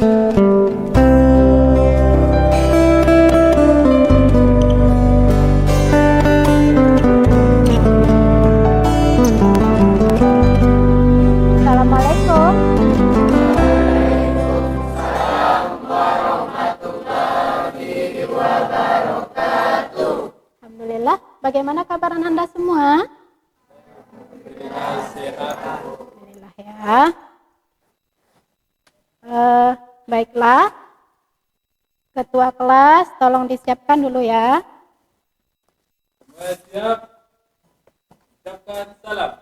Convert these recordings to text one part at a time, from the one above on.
Assalamualaikum. Alhamdulillah. Bagaimana kabar Anda semua? Alhamdulillah ya. Baiklah. Ketua kelas, tolong disiapkan dulu ya. Siap. Ucapkan salam.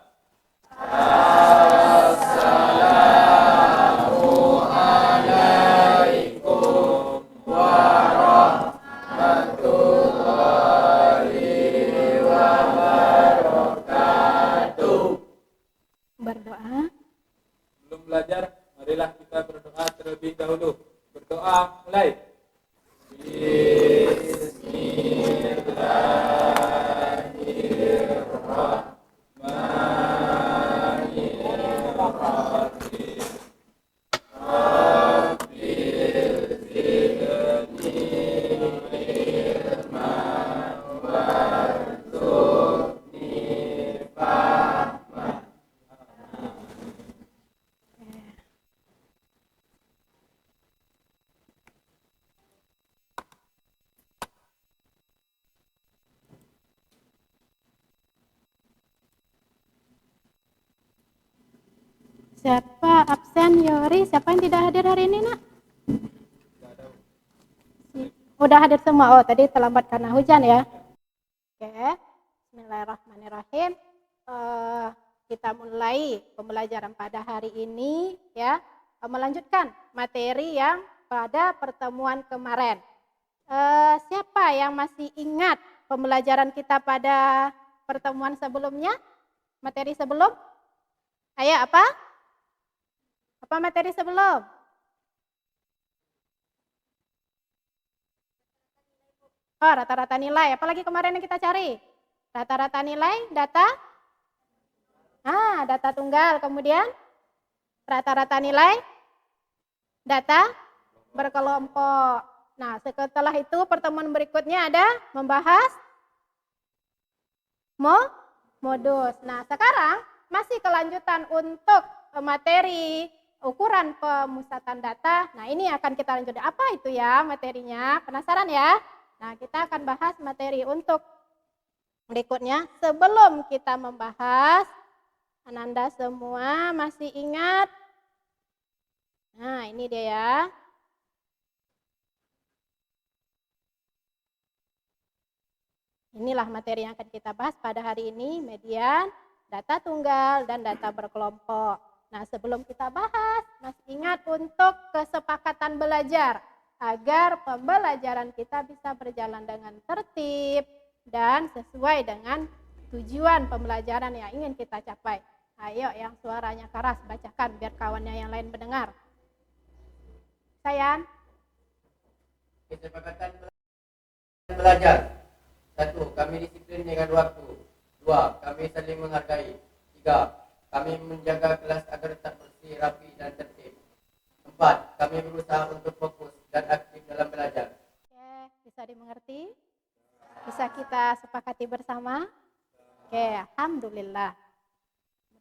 Berdoa. Belum belajar, marilah kita berdoa terlebih dahulu. Berdoa mulai. Siapa absen? Yori. Siapa yang tidak hadir hari ini, Nak? Udah hadir semua. Oh, tadi terlambat karena hujan ya. Oke. Bismillahirrahmanirrahim. Kita mulai pembelajaran pada hari ini ya. Melanjutkan materi yang pada pertemuan kemarin. Siapa yang masih ingat pembelajaran kita pada pertemuan sebelumnya? Materi sebelum? Ayo, apa? Apa materi sebelum? Oh, rata-rata nilai. Apalagi kemarin yang kita cari? Rata-rata nilai, data? Data tunggal. Kemudian rata-rata nilai, data berkelompok. Nah, setelah itu pertemuan berikutnya ada membahas modus. Nah, sekarang masih kelanjutan untuk materi ukuran pemusatan data. Nah, ini akan kita lanjutkan. Apa itu ya materinya? Penasaran ya? Nah, kita akan bahas materi untuk berikutnya. Sebelum kita membahas, Ananda semua masih ingat? Nah, ini dia ya. Inilah materi yang akan kita bahas pada hari ini, median, data tunggal, dan data berkelompok. Nah, sebelum kita bahas, masih ingat untuk kesepakatan belajar agar pembelajaran kita bisa berjalan dengan tertib dan sesuai dengan tujuan pembelajaran yang ingin kita capai. Ayo yang suaranya keras bacakan biar kawannya yang lain mendengar. Sayang. Kesepakatan belajar. 1. Kami disiplin dengan waktu. 2. Kami saling menghargai. 3. Kami menjaga kelas agar tetap bersih, rapi, dan tertib. 4. Kami berusaha untuk fokus dan aktif dalam belajar. Oke, bisa dimengerti? Bisa kita sepakati bersama? Oke, alhamdulillah.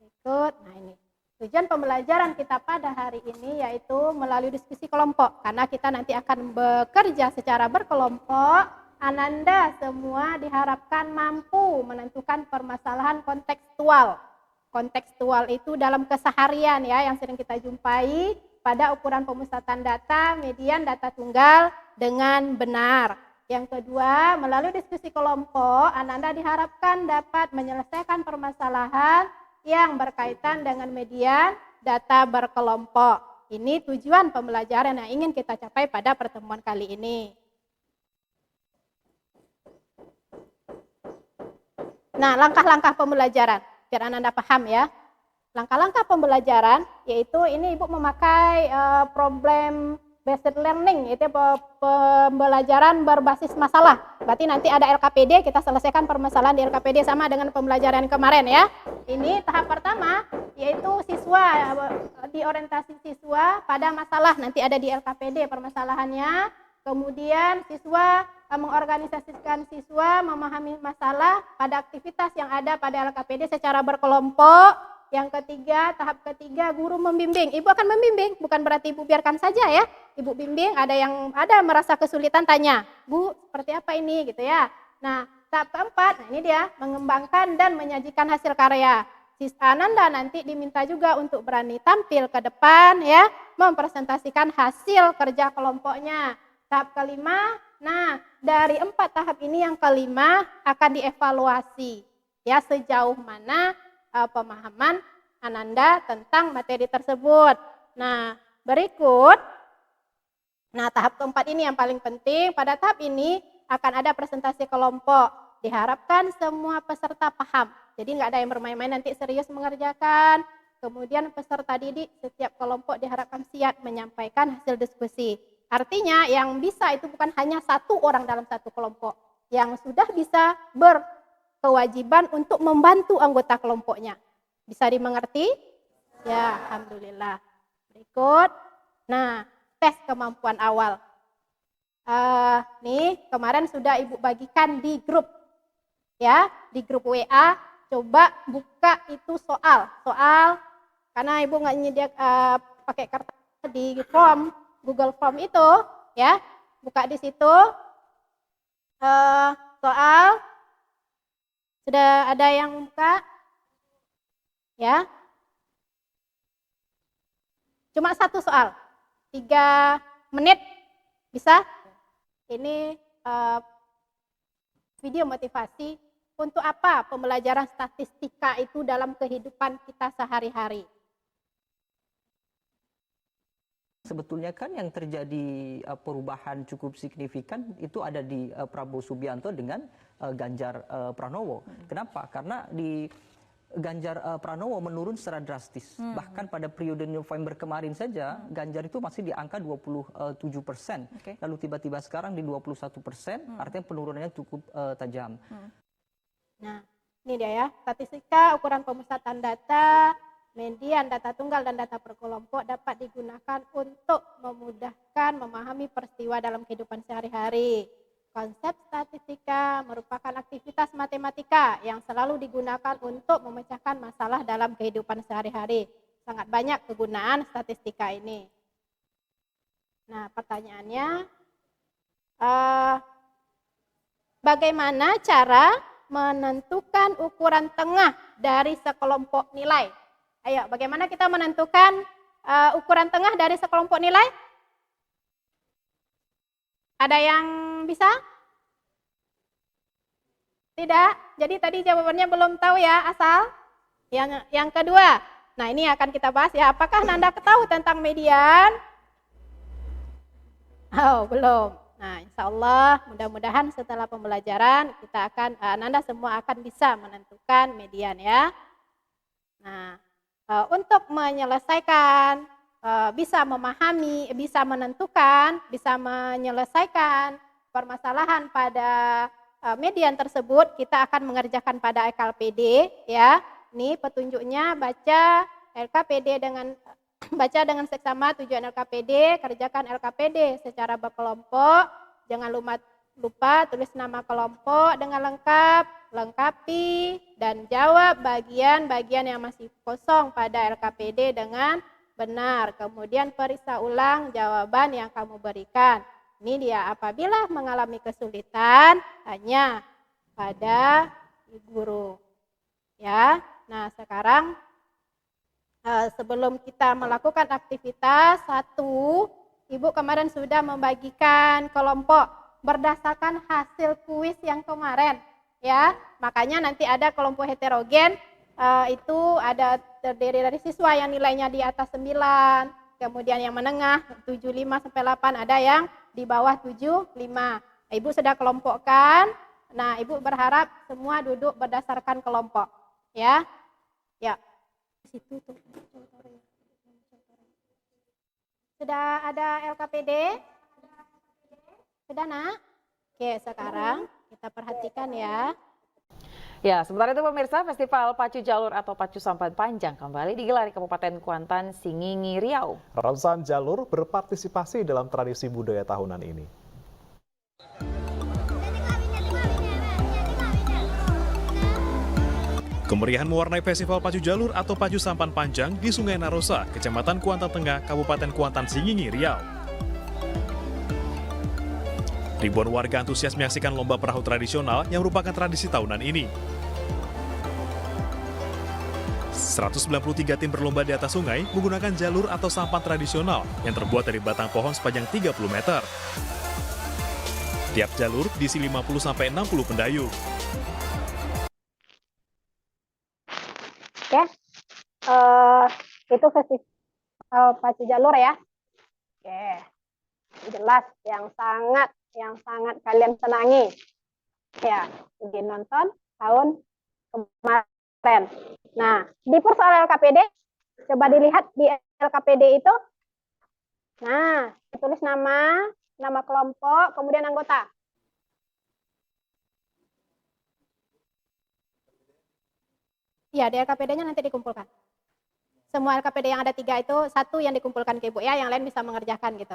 Berikut, nah ini. Tujuan pembelajaran kita pada hari ini yaitu melalui diskusi kelompok. Karena kita nanti akan bekerja secara berkelompok. Ananda semua diharapkan mampu menentukan permasalahan kontekstual. Kontekstual itu dalam keseharian ya yang sering kita jumpai pada ukuran pemusatan data, median, data tunggal dengan benar. Yang kedua, melalui diskusi kelompok, Ananda diharapkan dapat menyelesaikan permasalahan yang berkaitan dengan median, data berkelompok. Ini tujuan pembelajaran yang ingin kita capai pada pertemuan kali ini. Nah, langkah-langkah pembelajaran, biar Anda paham ya. Langkah-langkah pembelajaran, yaitu ini Ibu memakai problem based learning, itu pembelajaran berbasis masalah. Berarti nanti ada LKPD, kita selesaikan permasalahan di LKPD sama dengan pembelajaran kemarin ya. Ini tahap pertama, yaitu siswa, di orientasi siswa pada masalah, nanti ada di LKPD permasalahannya. Kemudian siswa mengorganisasikan siswa memahami masalah pada aktivitas yang ada pada LKPD secara berkelompok. Yang ketiga, tahap ketiga, guru membimbing. Ibu akan membimbing, bukan berarti ibu biarkan saja ya. Ibu bimbing, ada merasa kesulitan tanya, Bu, seperti apa ini gitu ya. Nah, tahap keempat, nah ini dia, mengembangkan dan menyajikan hasil karya. Siswa Ananda nanti diminta juga untuk berani tampil ke depan ya, mempresentasikan hasil kerja kelompoknya. Tahap kelima, nah dari 4 tahap ini yang kelima akan dievaluasi ya, sejauh mana pemahaman Ananda tentang materi tersebut. Nah, berikut, nah tahap keempat ini yang paling penting. Pada tahap ini akan ada presentasi kelompok. Diharapkan semua peserta paham. Jadi nggak ada yang bermain-main, nanti serius mengerjakan. Kemudian peserta didik setiap kelompok diharapkan siap menyampaikan hasil diskusi. Artinya yang bisa itu bukan hanya 1 orang dalam 1 kelompok. Yang sudah bisa kewajiban untuk membantu anggota kelompoknya. Bisa dimengerti? Ya, alhamdulillah. Berikut. Nah, tes kemampuan awal. Nih, kemarin sudah Ibu bagikan di grup. Ya, di grup WA. Coba buka itu soal. Karena Ibu nggak nyediakan pakai kertas di form, Google Form itu. Ya, buka di situ. Soal. Sudah ada yang buka? Ya. Cuma 1 soal. 3 menit bisa? Ini video motivasi untuk apa pembelajaran statistika itu dalam kehidupan kita sehari-hari. Sebetulnya kan yang terjadi perubahan cukup signifikan itu ada di Prabowo Subianto dengan Ganjar Pranowo. Kenapa? Karena di Ganjar Pranowo menurun secara drastis. Bahkan pada periode November kemarin saja Ganjar itu masih di angka 27%. Lalu tiba-tiba sekarang di 21%, artinya penurunannya cukup tajam. Nah, ini dia ya, statistika ukuran pemusatan data, median data tunggal dan data per kelompok dapat digunakan untuk memudahkan memahami peristiwa dalam kehidupan sehari-hari. Konsep statistika merupakan aktivitas matematika yang selalu digunakan untuk memecahkan masalah dalam kehidupan sehari-hari. Sangat banyak kegunaan statistika ini. Nah, pertanyaannya, bagaimana cara menentukan ukuran tengah dari sekelompok nilai? Ayo, bagaimana kita menentukan ukuran tengah dari sekelompok nilai? Ada yang bisa? Tidak? Jadi tadi jawabannya belum tahu ya, asal? Yang kedua, nah ini akan kita bahas ya, apakah Nanda tahu tentang median? Oh, belum. Nah, insya Allah mudah-mudahan setelah pembelajaran kita akan, Nanda semua akan bisa menentukan median ya. Nah, untuk menyelesaikan, bisa memahami, bisa menentukan, bisa menyelesaikan permasalahan pada median tersebut, kita akan mengerjakan pada LKPD ya. Ini petunjuknya, baca LKPD baca dengan seksama tujuan LKPD, kerjakan LKPD secara berkelompok, jangan lupa tulis nama kelompok dengan lengkap, lengkapi dan jawab bagian-bagian yang masih kosong pada LKPD dengan benar. Kemudian periksa ulang jawaban yang kamu berikan. Ini dia, apabila mengalami kesulitan, tanya pada guru. Ya, nah sekarang sebelum kita melakukan aktivitas 1, Ibu kemarin sudah membagikan kelompok berdasarkan hasil kuis yang kemarin. Ya, makanya nanti ada kelompok heterogen, itu ada terdiri dari siswa yang nilainya di atas 9, kemudian yang menengah 75 sampai 8, ada yang di bawah 75. Nah, Ibu sudah kelompokkan. Nah, Ibu berharap semua duduk berdasarkan kelompok. Ya. Ya. Situ tuh. Sudah ada LKPD? Sudah, Nak? Oke, sekarang kita perhatikan ya. Ya, sementara itu pemirsa, Festival Pacu Jalur atau Pacu Sampan Panjang kembali digelar di Kabupaten Kuantan, Singingi, Riau. Ratusan jalur berpartisipasi dalam tradisi budaya tahunan ini. Kemeriahan mewarnai Festival Pacu Jalur atau Pacu Sampan Panjang di Sungai Narosa, Kecamatan Kuantan Tengah, Kabupaten Kuantan, Singingi, Riau. Ribuan warga antusias menyaksikan lomba perahu tradisional yang merupakan tradisi tahunan ini. 193 tim berlomba di atas sungai menggunakan jalur atau sampan tradisional yang terbuat dari batang pohon sepanjang 30 meter. Tiap jalur diisi 50-60 pendayung. Oke, itu festival Pacu Jalur ya. Oke, jelas yang sangat kalian senangi. Ya, pergi nonton tahun kemarin. Nah, di persoalan LKPD, coba dilihat di LKPD itu. Nah, tulis nama kelompok, kemudian anggota. Ya, di LKPD-nya nanti dikumpulkan. Semua LKPD yang ada 3 itu, 1 yang dikumpulkan ke Ibu ya, yang lain bisa mengerjakan gitu.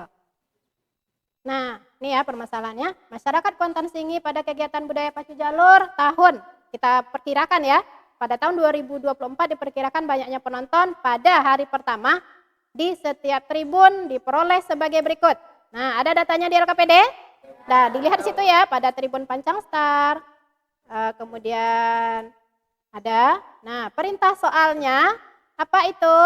Nah, ini ya permasalahannya. Masyarakat Kuantan Singi pada kegiatan budaya Pacu Jalur tahun, kita perkirakan ya, pada tahun 2024 diperkirakan banyaknya penonton pada hari pertama di setiap tribun diperoleh sebagai berikut. Nah, ada datanya di LKPD. Nah, dilihat di situ ya, pada tribun Pancang Star, kemudian ada. Nah, perintah soalnya apa itu?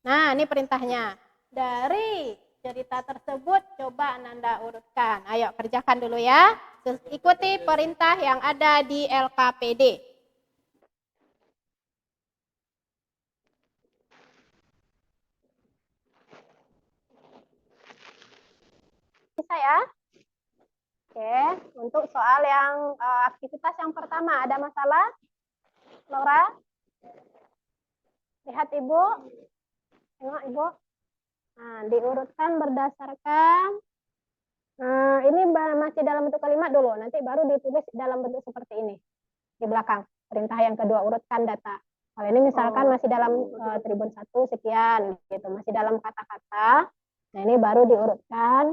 Nah, ini perintahnya. Dari cerita tersebut coba Ananda urutkan. Ayo kerjakan dulu ya. Ikuti perintah yang ada di LKPD. Bisa ya? Oke, untuk soal yang aktivitas yang pertama, ada masalah? Laura? Lihat Ibu. Tengok Ibu. Nah, diurutkan berdasarkan, ini masih dalam bentuk kalimat dulu, nanti baru ditulis dalam bentuk seperti ini. Di belakang, perintah yang kedua, urutkan data. Kalau ini misalkan masih dalam tribun 1 sekian, gitu, masih dalam kata-kata. Nah, ini baru diurutkan.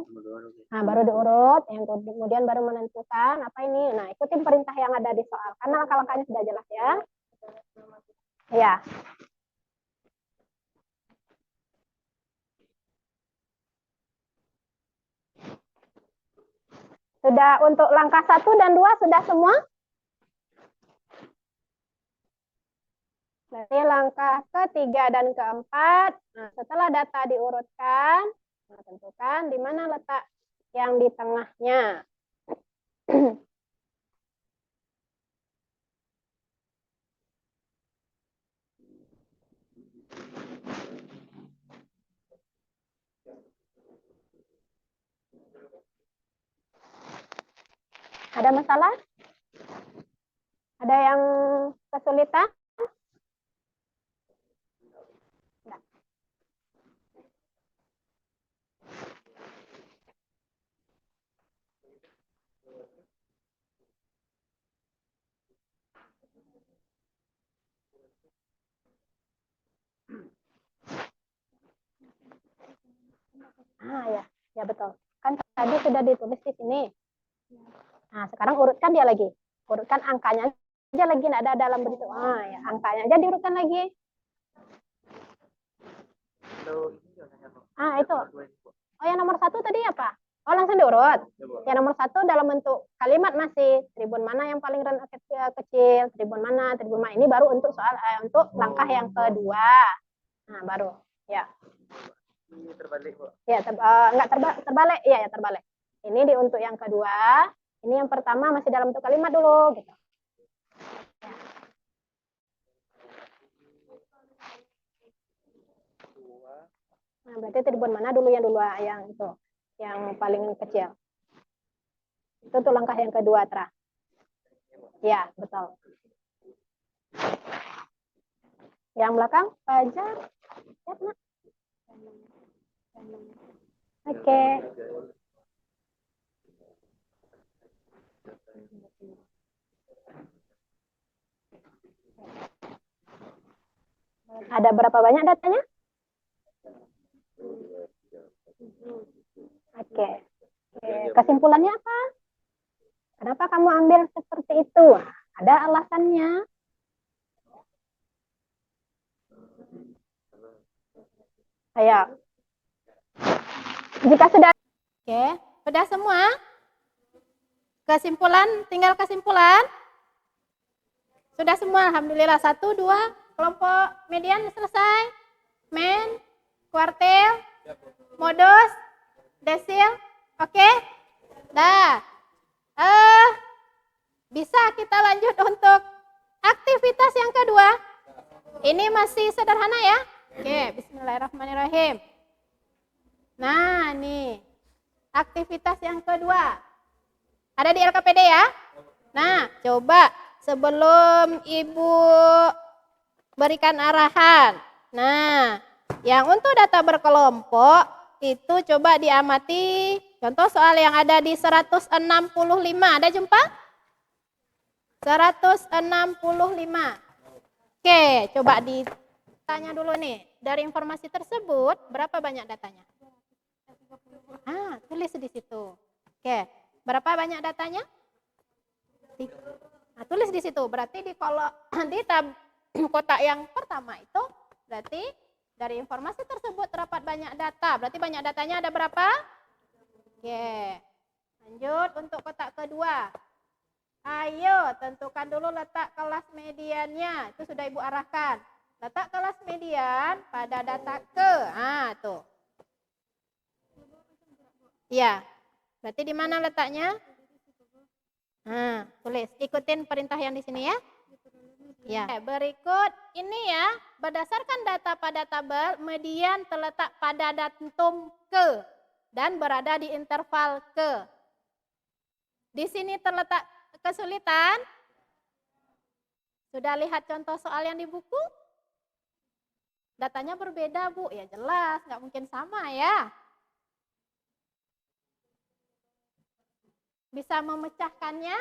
Nah, baru diurut, yang kemudian baru menentukan apa ini. Nah, ikutin perintah yang ada di soal, karena langkah-langkahnya sudah jelas ya. Ya. Sudah untuk langkah 1 dan 2 sudah semua? Berarti langkah ketiga dan keempat. Nah, setelah data diurutkan, nah, tentukan di mana letak yang di tengahnya. Ada masalah? Ada yang kesulitan? Enggak. Ya betul. Kan tadi sudah ditulis di sini. Nah, sekarang urutkan dia lagi. Urutkan angkanya aja lagi, nggak ada dalam bentuk. Ya, angkanya aja diurutkan lagi. Itu. Oh, yang nomor 1 tadi apa? Oh, langsung diurut. Yang nomor 1 dalam bentuk kalimat masih. Tribun mana yang paling kecil, tribun mana. Ini baru untuk soal untuk langkah yang kedua. Nah, baru. Ya. Ini terbalik, Bu. Ya, enggak terbalik. Iya, ya terbalik. Ini untuk yang kedua. Ini yang pertama masih dalam bentuk kalimat dulu, gitu. Nah, berarti tribun mana dulu yang itu, yang paling kecil. Itu tuh langkah yang kedua, Tra. Ya, betul. Yang belakang, Fajar. Lihat, Nak. Oke. Ada berapa banyak datanya? Oke. Kesimpulannya apa? Kenapa kamu ambil seperti itu? Ada alasannya. Ayo. Jika sudah. Oke, sudah semua? Kesimpulan, tinggal kesimpulan. Sudah semua, alhamdulillah. 1, 2, kelompok median selesai. Men, kuartil, modus, desil. Oke? Dah. Bisa kita lanjut untuk aktivitas yang kedua. Ini masih sederhana ya. Oke, bismillahirrahmanirrahim. Nah, nih. Aktivitas yang kedua. Ada di LKPD ya? Nah, coba sebelum Ibu berikan arahan. Nah, yang untuk data berkelompok itu coba diamati. Contoh soal yang ada di 165. Ada jumpa? 165. Oke, coba ditanya dulu nih. Dari informasi tersebut, berapa banyak datanya? Tulis di situ. Oke, berapa banyak datanya? Nah, tulis di situ. Berarti di kotak yang pertama itu, berarti dari informasi tersebut terdapat banyak data. Berarti banyak datanya ada berapa? Oke, lanjut untuk kotak kedua. Ayo, tentukan dulu letak kelas mediannya. Itu sudah Ibu arahkan. Letak kelas median pada data ke. Tuh. Ya, berarti di mana letaknya? Tulis. Ikutin perintah yang di sini ya. Ya. Berikut ini ya, berdasarkan data pada tabel, median terletak pada datum ke dan berada di interval ke. Di sini terletak kesulitan. Sudah lihat contoh soal yang di buku? Datanya berbeda, Bu. Ya jelas, nggak mungkin sama ya. Bisa memecahkannya?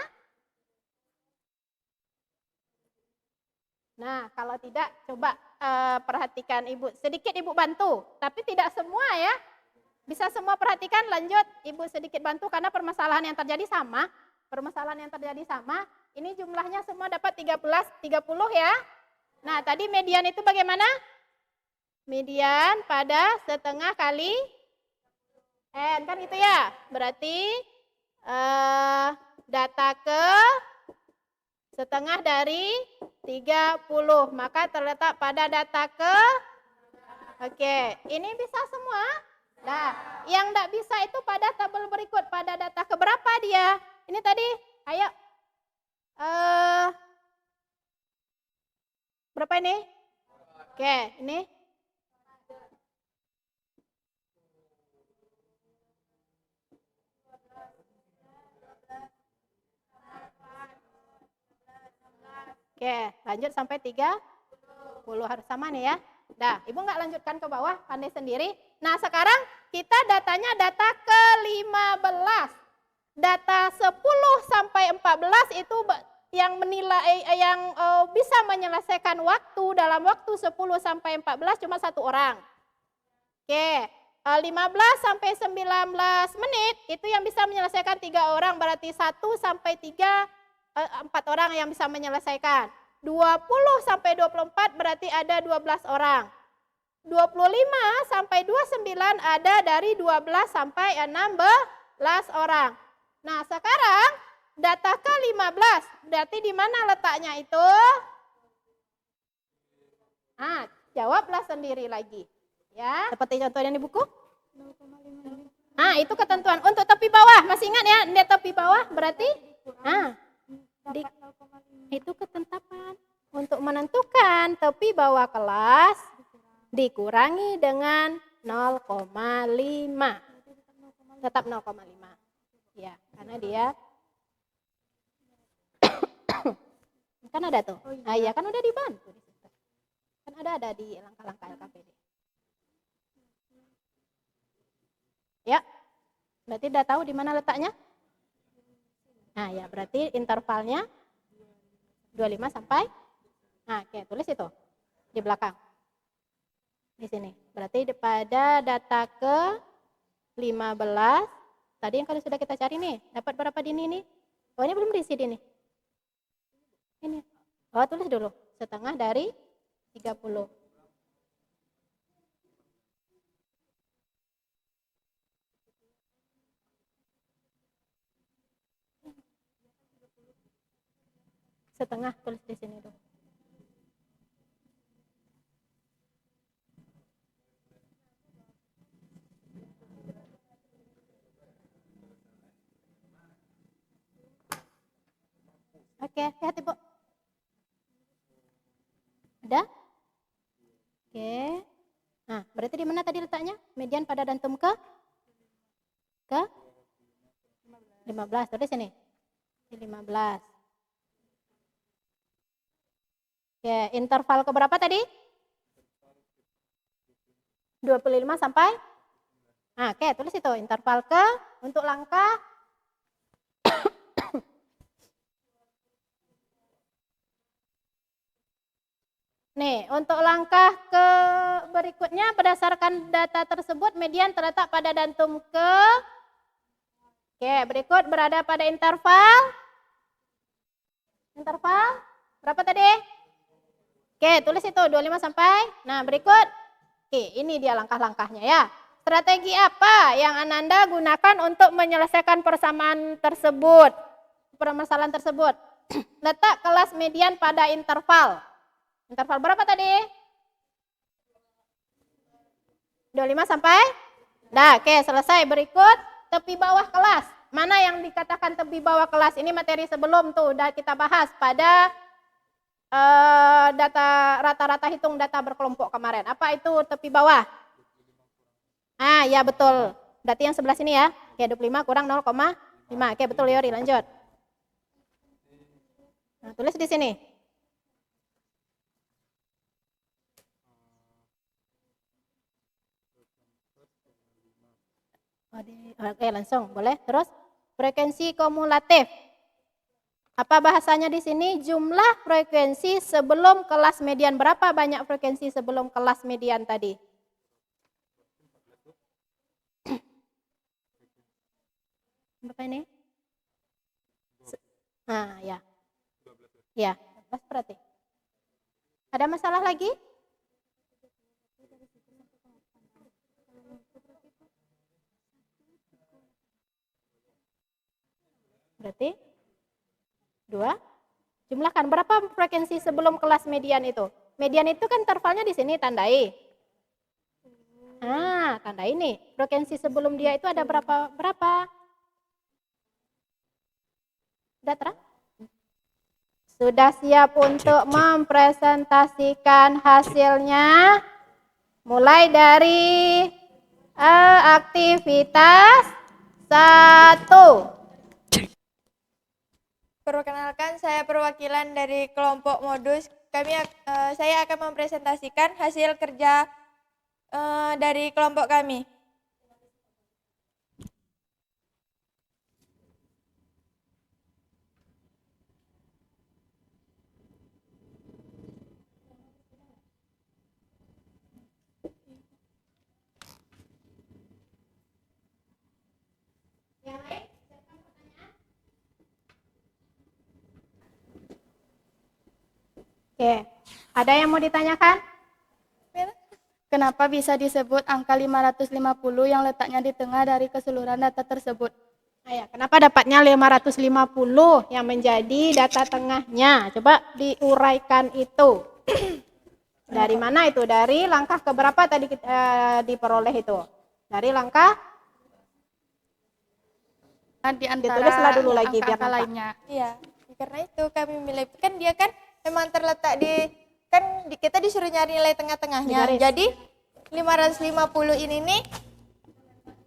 Nah, kalau tidak, coba perhatikan Ibu. Sedikit Ibu bantu, tapi tidak semua ya. Bisa semua perhatikan, lanjut Ibu sedikit bantu karena permasalahan yang terjadi sama. Ini jumlahnya semua dapat 30 ya. Nah, tadi median itu bagaimana? Median pada setengah kali N, kan gitu ya. Berarti data ke setengah dari 30, maka terletak pada data ke. Oke, ini bisa semua. Nah, yang tidak bisa itu pada tabel berikut, pada data ke berapa dia. Ini tadi, ayo. Berapa ini? Oke, ini. Oke, lanjut sampai 30 harus sama nih ya. Dah, Ibu nggak lanjutkan ke bawah, pandai sendiri. Nah, sekarang kita datanya data ke-15. Data 10 sampai 14 itu yang menilai bisa menyelesaikan waktu dalam waktu 10 sampai 14 cuma 1 orang. Oke, 15 sampai 19 menit itu yang bisa menyelesaikan 3 orang, berarti 1 sampai 4 orang yang bisa menyelesaikan. 20 sampai 24 berarti ada 12 orang. 25 sampai 29 ada dari 12 sampai 16 orang. Nah, sekarang data ke-15 berarti di mana letaknya itu? Jawablah sendiri lagi. Ya, seperti contoh yang di buku. Itu ketentuan. Untuk tepi bawah, masih ingat ya? Ini tepi bawah berarti itu ketetapan untuk menentukan tepi bawah kelas dikurangi dengan 0,5. Tetap 0,5. Ya, karena dia kan ada tuh. Iya kan udah dibantu di situ. Kan ada di langkah-langkah LKPD. Ya, berarti udah tahu di mana letaknya? Nah ya, berarti intervalnya 25 sampai, nah oke, tulis itu di belakang. Di sini. Berarti pada data ke 15, tadi yang kalau sudah kita cari nih, dapat berapa dini ini? Oh ini belum diisi dini. Ini. Oh tulis dulu, setengah dari 30. Setengah tulis di sini tuh. Oke, hati Bu. Udah? Oke. Nah, berarti di mana tadi letaknya? Median pada dantum ke 15. Tulis sini. Di 15. Oke, interval ke berapa tadi? 25 sampai? Nah, oke, tulis itu. Interval ke untuk langkah nih, untuk langkah ke berikutnya berdasarkan data tersebut median terletak pada dantum ke. Oke, berikut berada pada interval berapa tadi? Oke, tulis itu 25 sampai. Nah, berikut. Oke, ini dia langkah-langkahnya ya. Strategi apa yang Ananda gunakan untuk menyelesaikan permasalahan tersebut? Letak kelas median pada interval. Interval berapa tadi? 25 sampai? Nah, oke, selesai. Berikut tepi bawah kelas. Mana yang dikatakan tepi bawah kelas? Ini materi sebelum tuh udah kita bahas pada data rata-rata hitung data berkelompok kemarin. Apa itu tepi bawah? Ah, ya betul. Berarti yang sebelah sini ya. Oke, 25 kurang 0,5. Oke, betul Yori, lanjut. Nah, tulis di sini. Oke, langsung boleh. Terus frekuensi kumulatif. Apa bahasanya di sini? Jumlah frekuensi sebelum kelas median. Berapa banyak frekuensi sebelum kelas median tadi? Berapa ini? Nah, ya. Ya, 12 berarti. Ada masalah lagi? Berarti 2. Jumlahkan berapa frekuensi sebelum kelas median itu? Median itu kan intervalnya di sini, tandai. Nah, tanda ini. Frekuensi sebelum dia itu ada berapa? Sudah terang? Sudah siap untuk mempresentasikan hasilnya? Mulai dari aktivitas 1. Perkenalkan, saya perwakilan dari kelompok modus. Saya akan mempresentasikan hasil kerja dari kelompok kami. Oke, ada yang mau ditanyakan? Kenapa bisa disebut angka 550 yang letaknya di tengah dari keseluruhan data tersebut? Ya, kenapa dapatnya 550 yang menjadi data tengahnya? Coba diuraikan itu. Dari mana itu? Dari langkah keberapa tadi kita diperoleh itu? Dari langkah? Di antara Ditulislah dulu lagi biar angka nampak. lainnya. Iya, karena itu kami milih. Kan dia kan memang terletak kita disuruh nyari nilai tengah-tengahnya. Di garis. Jadi 550 ini nih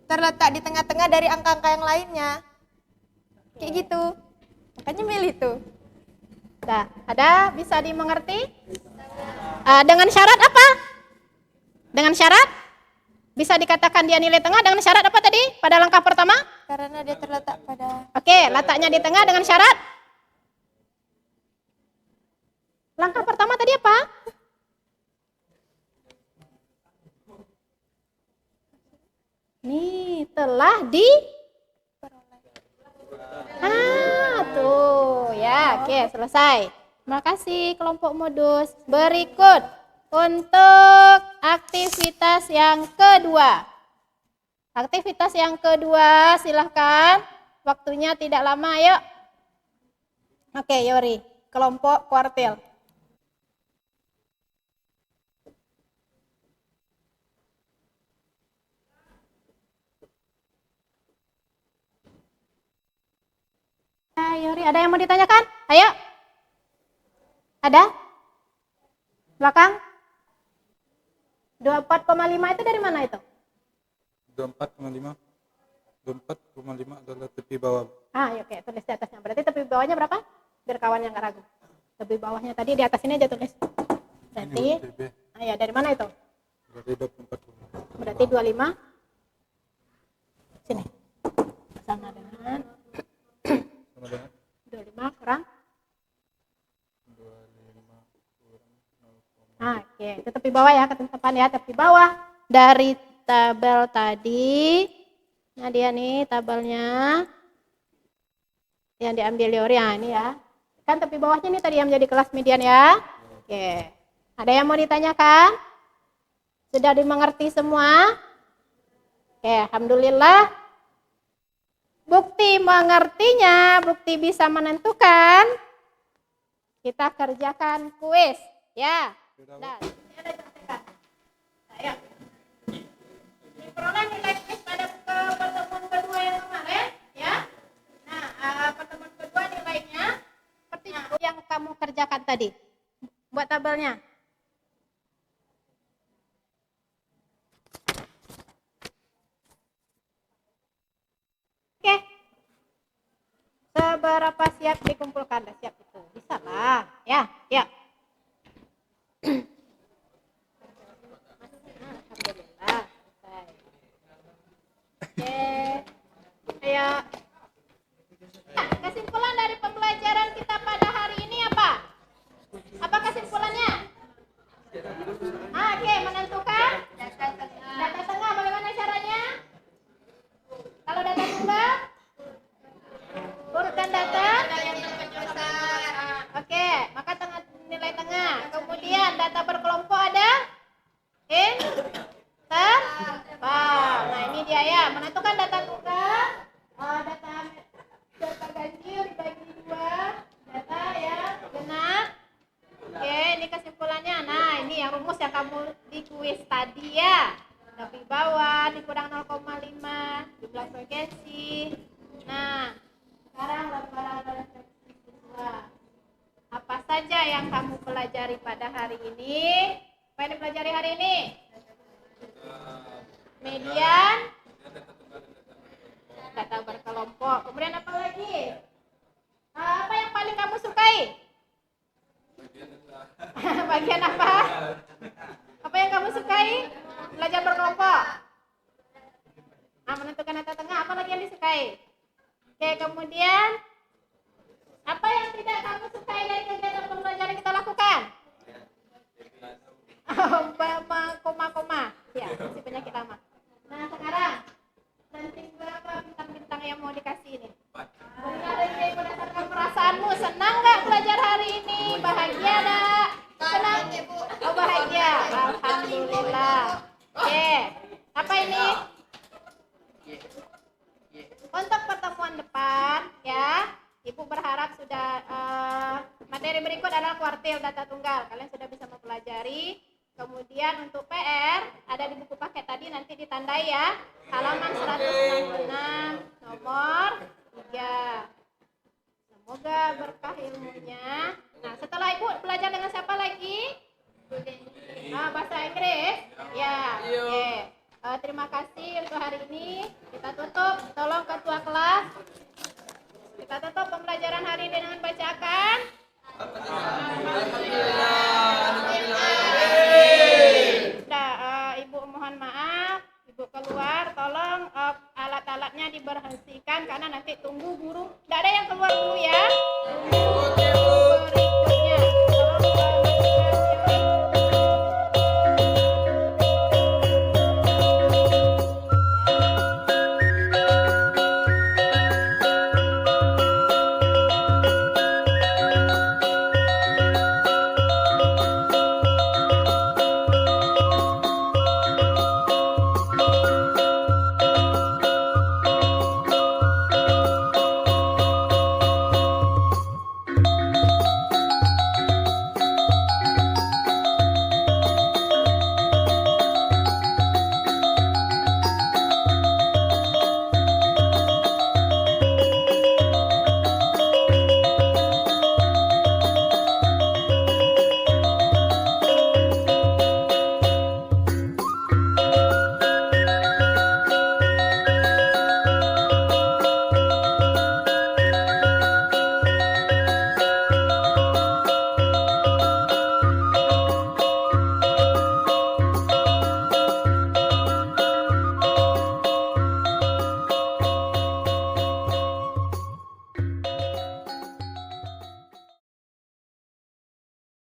terletak di tengah-tengah dari angka-angka yang lainnya. Kayak gitu. Makanya milih tuh. Nah, ada bisa dimengerti? Dengan syarat apa? Dengan syarat? Bisa dikatakan dia nilai tengah dengan syarat apa tadi pada langkah pertama? Karena dia terletak pada Oke, letaknya di tengah dengan syarat. Langkah pertama tadi apa? Nih, telah di tuh ya, oke selesai. Terima kasih kelompok modus. Berikut untuk aktivitas yang kedua. Aktivitas yang kedua, silahkan. Waktunya tidak lama, yuk. Oke, Yori, kelompok kuartil. Yori, ada yang mau ditanyakan? Ayo. Ada? Belakang? 24,5 itu dari mana itu? 24,5 adalah tepi bawah. Oke, tulis di atasnya. Berarti tepi bawahnya berapa? Biar kawan yang nggak ragu. Tepi bawahnya tadi di atas ini aja tulis. Berarti, ya dari mana itu? Berarti 24,5. Berarti 25. Sini. Sama dengan 25 kurang. Oke, itu tepi bawah ya, ketetapan ya, tepi bawah dari tabel tadi. Nah, dia nih tabelnya yang diambil Yori, ini ya. Kan tepi bawahnya nih tadi yang menjadi kelas median ya. Oke. Ada yang mau ditanyakan? Sudah dimengerti semua? Oke, alhamdulillah. Bukti mengertinya, bukti bisa menentukan. Kita kerjakan kuis, ya. Nah, ini ada contekan. Ayo. Diperoleh nilai kuis pada pertemuan kedua yang kemarin, ya. Nah, pertemuan kedua nilainya seperti yang kamu kerjakan tadi. Buat tabelnya. Oke. Seberapa siap dikumpulkan? Siap itu. Bisa lah, ya. Ya. Alhamdulillah. Oke. Ayo. Kesimpulan dari pembelajaran kita pada hari ini apa? Apa kesimpulannya? Oke, menentukan data tengah bagaimana caranya? Kalau data tunggal, urutkan data. Oke, maka nilai tengah. Kemudian data berkelompok ada interval. Nah, ini dia ya, menentukan data tunggal, data ganjil dibagi dua, data ya genap. Oke, ini kesimpulannya. Nah, ini yang rumus yang kamu di kuis tadi ya. Tepi bawah dikurang 0,5 jumlah frekuensi. Nah, sekarang lembaran refleksi siswa. Apa saja yang kamu pelajari pada hari ini? Apa yang dipelajari hari ini? Median, data berkelompok. Kemudian apa lagi? Apa yang paling kamu sukai? Bagian apa? Apa yang kamu sukai? Belajar berkelompok. Menentukan data tengah. Apa lagi yang disukai? Oke, kemudian apa yang tidak kamu sukai dari kegiatan pembelajaran yang kita lakukan? Koma-koma. Ya, masih penyakit lama. Nah, sekarang ranting berapa bintang-bintang yang mau dikasih ini? Beri berdasarkan perasaanmu. Senang nggak belajar hari ini? Bahagia nggak? Senang? Oh, bahagia. Alhamdulillah. Oke. Apa ini? Untuk pertemuan depan, ya. Ibu berharap sudah materi berikut adalah kuartil data tunggal. Kalian sudah bisa mempelajari. Kemudian untuk PR ada di buku paket tadi, nanti ditandai ya. Halaman 166 nomor 3. Semoga berkah ilmunya. Nah, setelah Ibu belajar dengan siapa lagi? Bahasa Inggris. Ya. Oke. Terima kasih untuk hari ini. Kita tutup. Tolong ketua kelas. Kita tutup pembelajaran hari ini dengan bacakan. Ibu mohon maaf. diberhentikan karena nanti tunggu guru. Tidak ada yang keluar dulu ya.